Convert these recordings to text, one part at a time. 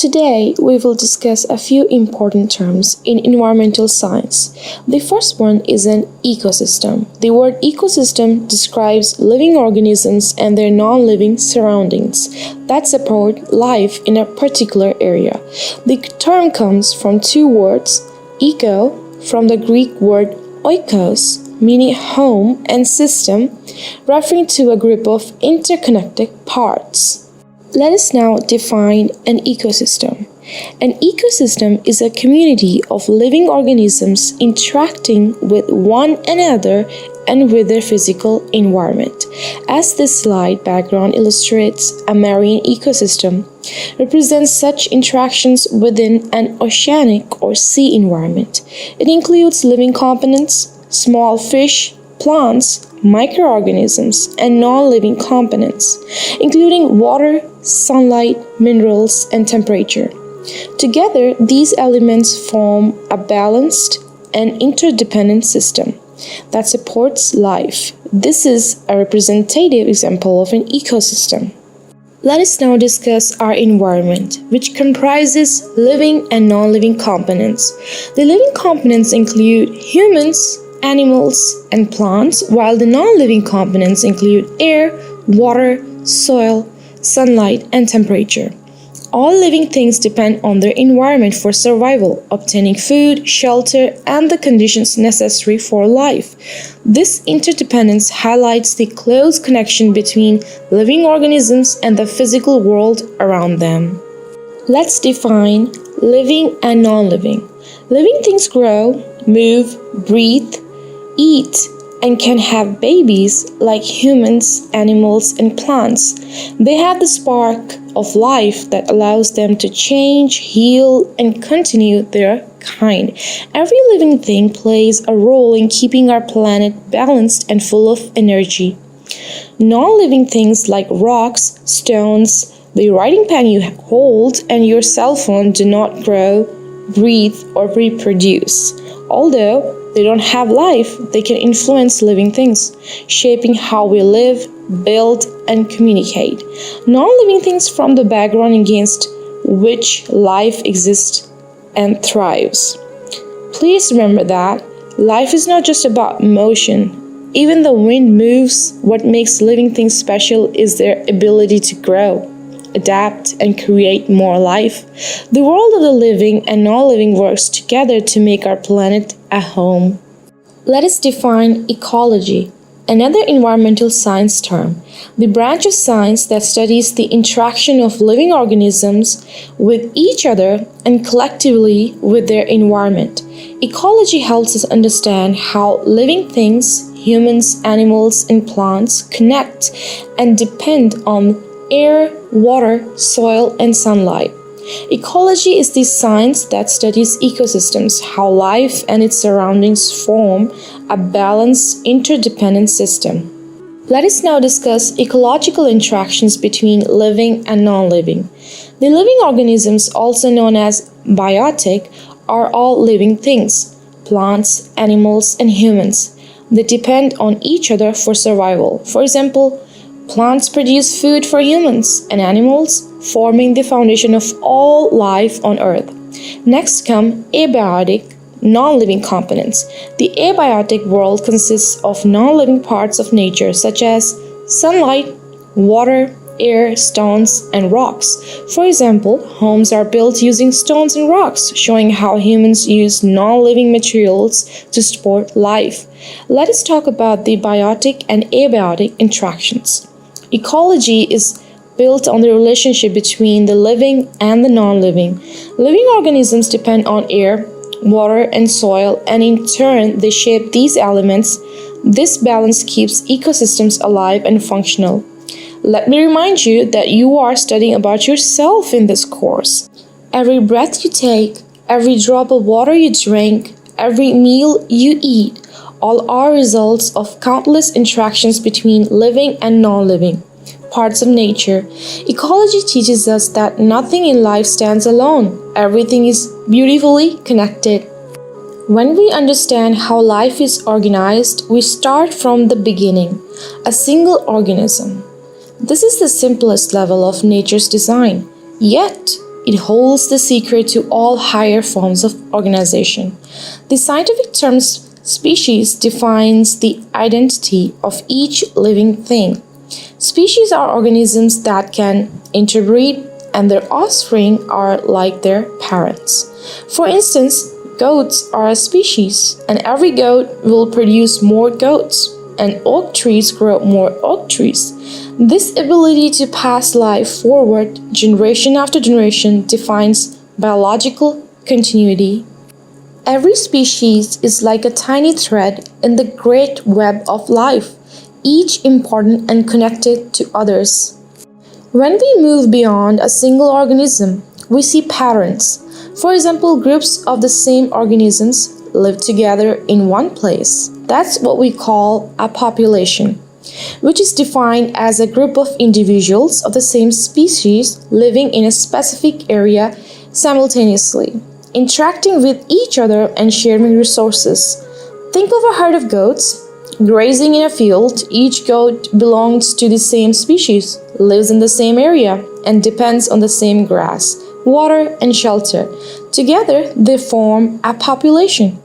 Today, we will discuss a few important terms in environmental science. The first one is an ecosystem. The word ecosystem describes living organisms and their non-living surroundings that support life in a particular area. The term comes from two words, eco, from the Greek word oikos, meaning home, and system, referring to a group of interconnected parts. Let us now define an ecosystem. An ecosystem is a community of living organisms interacting with one another and with their physical environment. As this slide background illustrates, a marine ecosystem represents such interactions within an oceanic or sea environment. It includes living components, small fish, plants, microorganisms, and non-living components, including water, sunlight, minerals, and temperature. Together, these elements form a balanced and interdependent system that supports life. This is a representative example of an ecosystem. Let us now discuss our environment, which comprises living and non-living components. The living components include humans, animals, and plants, while the non-living components include air, water, soil, sunlight, and temperature. All living things depend on their environment for survival, obtaining food, shelter, and the conditions necessary for life. This interdependence highlights the close connection between living organisms and the physical world around them. Let's define living and non-living. Living things grow, move, breathe, eat, and can have babies like humans, animals, and plants. They have the spark of life that allows them to change, heal, and continue their kind. Every living thing plays a role in keeping our planet balanced and full of energy. Non-living things like rocks, stones, the writing pen you hold, and your cell phone do not grow, breathe, or reproduce. Although they don't have life, they can influence living things, shaping how we live, build, and communicate. Non-living things form the background against which life exists and thrives. Please remember that life is not just about motion. Even the wind moves. What makes living things special is their ability to grow, adapt, and create more life. The world of the living and non-living works together to make our planet a home. Let us define ecology, another environmental science term, the branch of science that studies the interaction of living organisms with each other and collectively with their environment. Ecology helps us understand how living things, humans, animals, and plants connect and depend on air, water, soil, and sunlight. Ecology is the science that studies ecosystems, how life and its surroundings form a balanced, interdependent system. Let us now discuss ecological interactions between living and non-living. The living organisms, also known as biotic, are all living things, plants, animals, and humans. They depend on each other for survival. For example, plants produce food for humans and animals, forming the foundation of all life on Earth. Next come abiotic, non-living components. The abiotic world consists of non-living parts of nature such as sunlight, water, air, stones, and rocks. For example, homes are built using stones and rocks, showing how humans use non-living materials to support life. Let us talk about the biotic and abiotic interactions. Ecology is built on the relationship between the living and the non-living. Living organisms depend on air, water, and soil, and in turn, they shape these elements. This balance keeps ecosystems alive and functional. Let me remind you that you are studying about yourself in this course. Every breath you take, every drop of water you drink, every meal you eat, all are results of countless interactions between living and non-living parts of nature. Ecology teaches us that nothing in life stands alone. Everything is beautifully connected. When we understand how life is organized, we start from the beginning, a single organism. This is the simplest level of nature's design. Yet, It holds the secret to all higher forms of organization. The scientific term species defines the identity of each living thing. Species are organisms that can interbreed, and their offspring are like their parents. For instance, goats are a species, and every goat will produce more goats, and oak trees grow more oak trees. This ability to pass life forward generation after generation defines biological continuity. Every species is like a tiny thread in the great web of life, each important and connected to others. When we move beyond a single organism, we see patterns. For example, groups of the same organisms live together in one place. That's what we call a population, which is defined as a group of individuals of the same species living in a specific area simultaneously, interacting with each other and sharing resources. Think of a herd of goats grazing in a field. Each goat belongs to the same species, lives in the same area, and depends on the same grass, water, and shelter. Together, they form a population.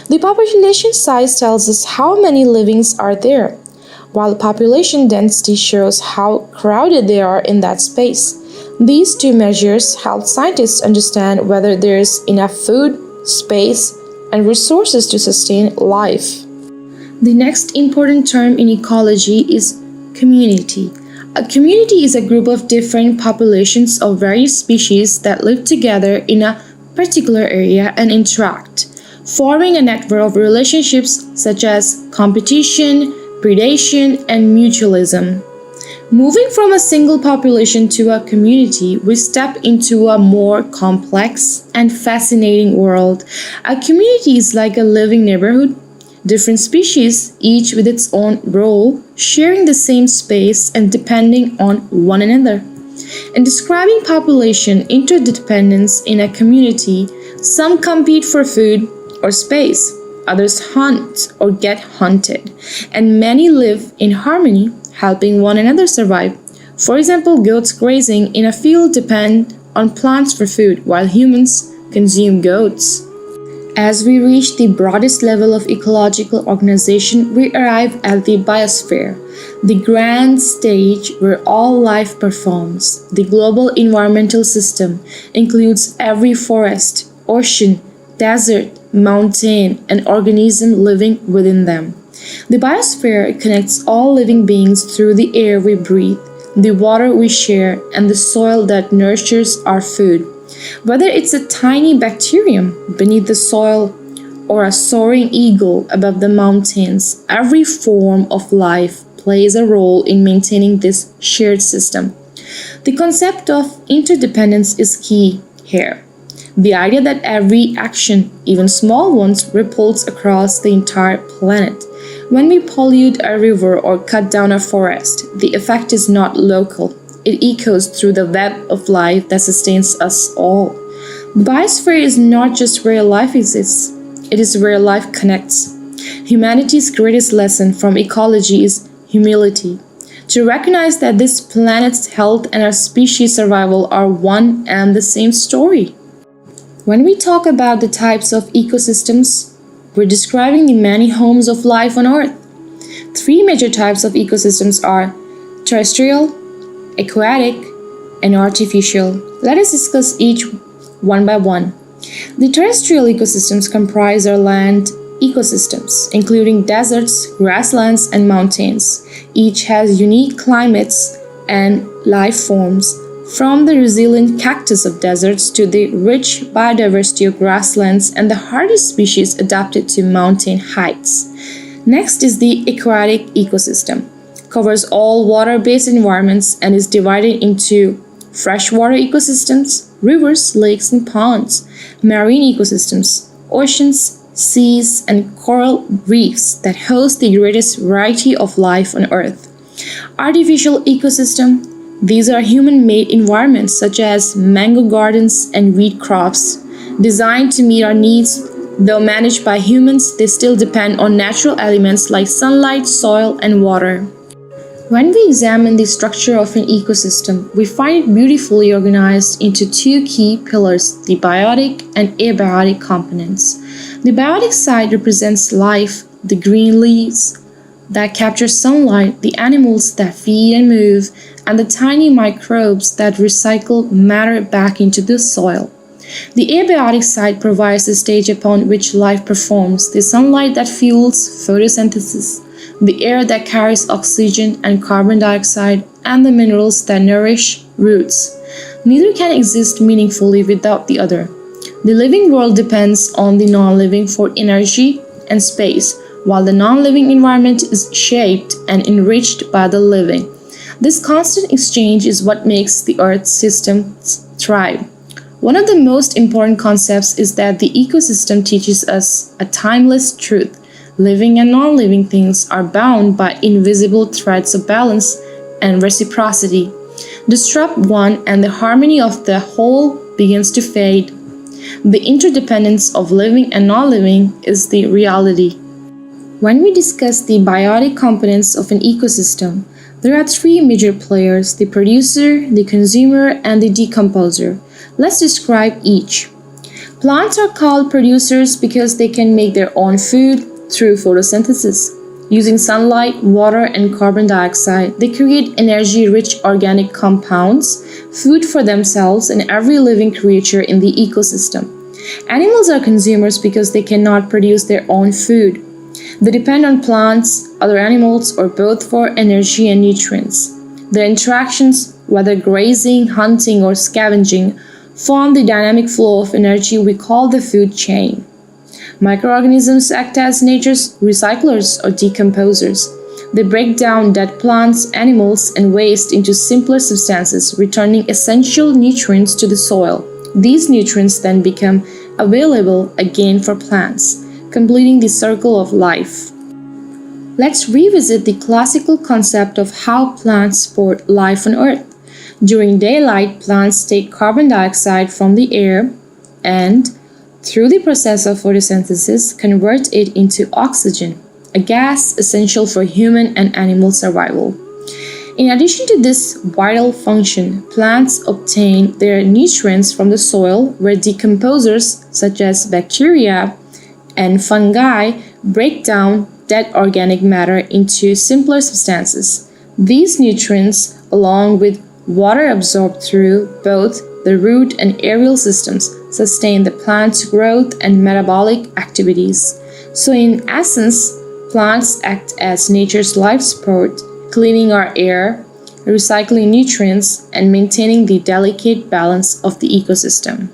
The population size tells us how many livings are there, while population density shows how crowded they are in that space. These two measures help scientists understand whether there is enough food, space, and resources to sustain life. The next important term in ecology is community. A community is a group of different populations of various species that live together in a particular area and interact, forming a network of relationships such as competition, predation, and mutualism. Moving from a single population to a community, we step into a more complex and fascinating world. A community is like a living neighborhood. Different species, each with its own role, sharing the same space and depending on one another. In describing population interdependence in a community, some compete for food or space, others hunt or get hunted, and many live in harmony, helping one another survive. For example, goats grazing in a field depend on plants for food, while humans consume goats. As we reach the broadest level of ecological organization, we arrive at the biosphere, the grand stage where all life performs. The global environmental system includes every forest, ocean, desert, mountain, and organism living within them. The biosphere connects all living beings through the air we breathe, the water we share, and the soil that nurtures our food. Whether it's a tiny bacterium beneath the soil or a soaring eagle above the mountains, every form of life plays a role in maintaining this shared system. The concept of interdependence is key here. The idea that every action, even small ones, ripples across the entire planet. When we pollute a river or cut down a forest, the effect is not local. It echoes through the web of life that sustains us all. The biosphere is not just where life exists, it is where life connects. Humanity's greatest lesson from ecology is humility. To recognize that this planet's health and our species' survival are one and the same story. When we talk about the types of ecosystems, we're describing the many homes of life on Earth. Three major types of ecosystems are terrestrial, aquatic, and artificial. Let us discuss each one by one. The terrestrial ecosystems comprise our land ecosystems, including deserts, grasslands, and mountains. Each has unique climates and life forms, from the resilient cactus of deserts to the rich biodiversity of grasslands and the hardy species adapted to mountain heights. Next is the aquatic ecosystem. Covers all water-based environments and is divided into freshwater ecosystems, rivers, lakes, and ponds, marine ecosystems, oceans, seas, and coral reefs that host the greatest variety of life on Earth. Artificial ecosystem. These are human-made environments such as mango gardens and wheat crops, designed to meet our needs. Though managed by humans, they still depend on natural elements like sunlight, soil, and water. When we examine the structure of an ecosystem, we find it beautifully organized into two key pillars, the biotic and abiotic components. The biotic side represents life, the green leaves that capture sunlight, the animals that feed and move, and the tiny microbes that recycle matter back into the soil. The abiotic side provides the stage upon which life performs, the sunlight that fuels photosynthesis, the air that carries oxygen and carbon dioxide, and the minerals that nourish roots. Neither can exist meaningfully without the other. The living world depends on the non-living for energy and space, while the non-living environment is shaped and enriched by the living. This constant exchange is what makes the Earth system thrive. One of the most important concepts is that the ecosystem teaches us a timeless truth. Living and non-living things are bound by invisible threads of balance and reciprocity. Disrupt one and the harmony of the whole begins to fade. The interdependence of living and non-living is the reality. When we discuss the biotic components of an ecosystem, there are three major players: the producer, the consumer, and the decomposer. Let's describe each. Plants are called producers because they can make their own food through photosynthesis. Using sunlight, water, and carbon dioxide, they create energy-rich organic compounds, food for themselves and every living creature in the ecosystem. Animals are consumers because they cannot produce their own food. They depend on plants, other animals, or both for energy and nutrients. Their interactions, whether grazing, hunting, or scavenging, form the dynamic flow of energy we call the food chain. Microorganisms act as nature's recyclers or decomposers. They break down dead plants, animals, and waste into simpler substances, returning essential nutrients to the soil. These nutrients then become available again for plants, completing the circle of life. Let's revisit the classical concept of how plants support life on Earth. During daylight, plants take carbon dioxide from the air and, through the process of photosynthesis, convert it into oxygen, a gas essential for human and animal survival. In addition to this vital function, plants obtain their nutrients from the soil, where decomposers such as bacteria and fungi break down dead organic matter into simpler substances. These nutrients, along with water absorbed through both the root and aerial systems, sustain the plant's growth and metabolic activities. So in essence, plants act as nature's life support, cleaning our air, recycling nutrients, and maintaining the delicate balance of the ecosystem.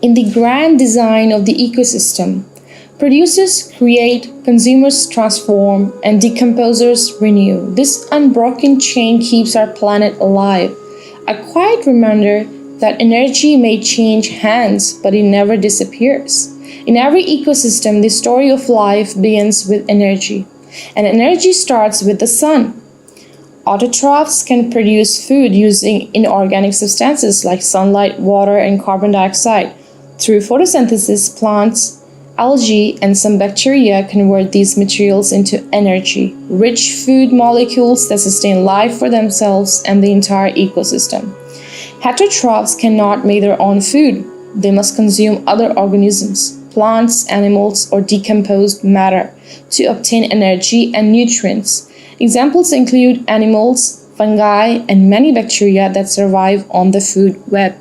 In the grand design of the ecosystem, producers create, consumers transform, and decomposers renew. This unbroken chain keeps our planet alive, a quiet reminder that energy may change hands, but it never disappears. In every ecosystem, the story of life begins with energy, and energy starts with the sun. Autotrophs can produce food using inorganic substances like sunlight, water, and carbon dioxide. Through photosynthesis, plants, algae, and some bacteria convert these materials into energy, rich food molecules that sustain life for themselves and the entire ecosystem. Heterotrophs cannot make their own food. They must consume other organisms, plants, animals, or decomposed matter to obtain energy and nutrients. Examples include animals, fungi, and many bacteria that survive on the food web.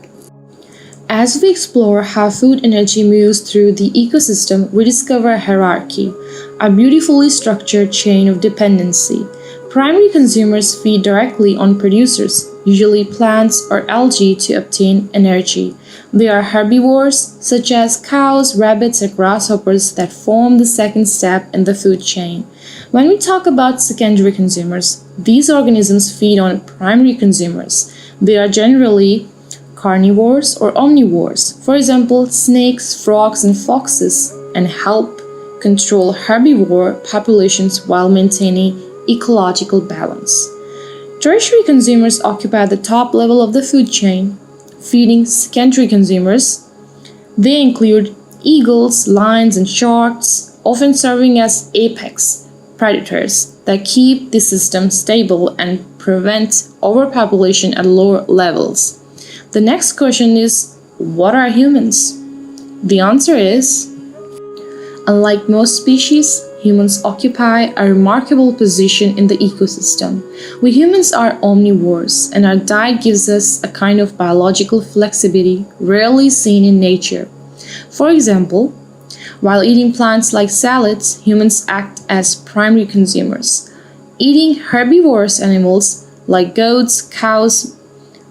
As we explore how food energy moves through the ecosystem, we discover a hierarchy, a beautifully structured chain of dependency. Primary consumers feed directly on producers, usually plants or algae, to obtain energy. They are herbivores, such as cows, rabbits, and grasshoppers, that form the second step in the food chain. When we talk about secondary consumers, these organisms feed on primary consumers. They are generally carnivores or omnivores, for example, snakes, frogs, and foxes, and help control herbivore populations while maintaining ecological balance. Tertiary consumers occupy the top level of the food chain, feeding secondary consumers. They include eagles, lions, and sharks, often serving as apex predators that keep the system stable and prevent overpopulation at lower levels. The next question is, what are humans? The answer is, unlike most species, humans occupy a remarkable position in the ecosystem. We humans are omnivores, and our diet gives us a kind of biological flexibility rarely seen in nature. For example, while eating plants like salads, humans act as primary consumers. Eating herbivorous animals like goats, cows,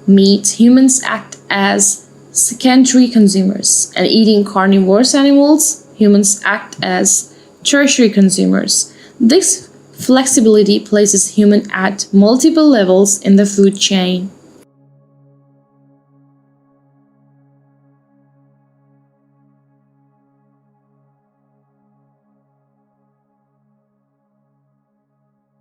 meat, humans act as secondary consumers. And eating carnivorous animals, humans act as tertiary consumers. This flexibility places humans at multiple levels in the food chain.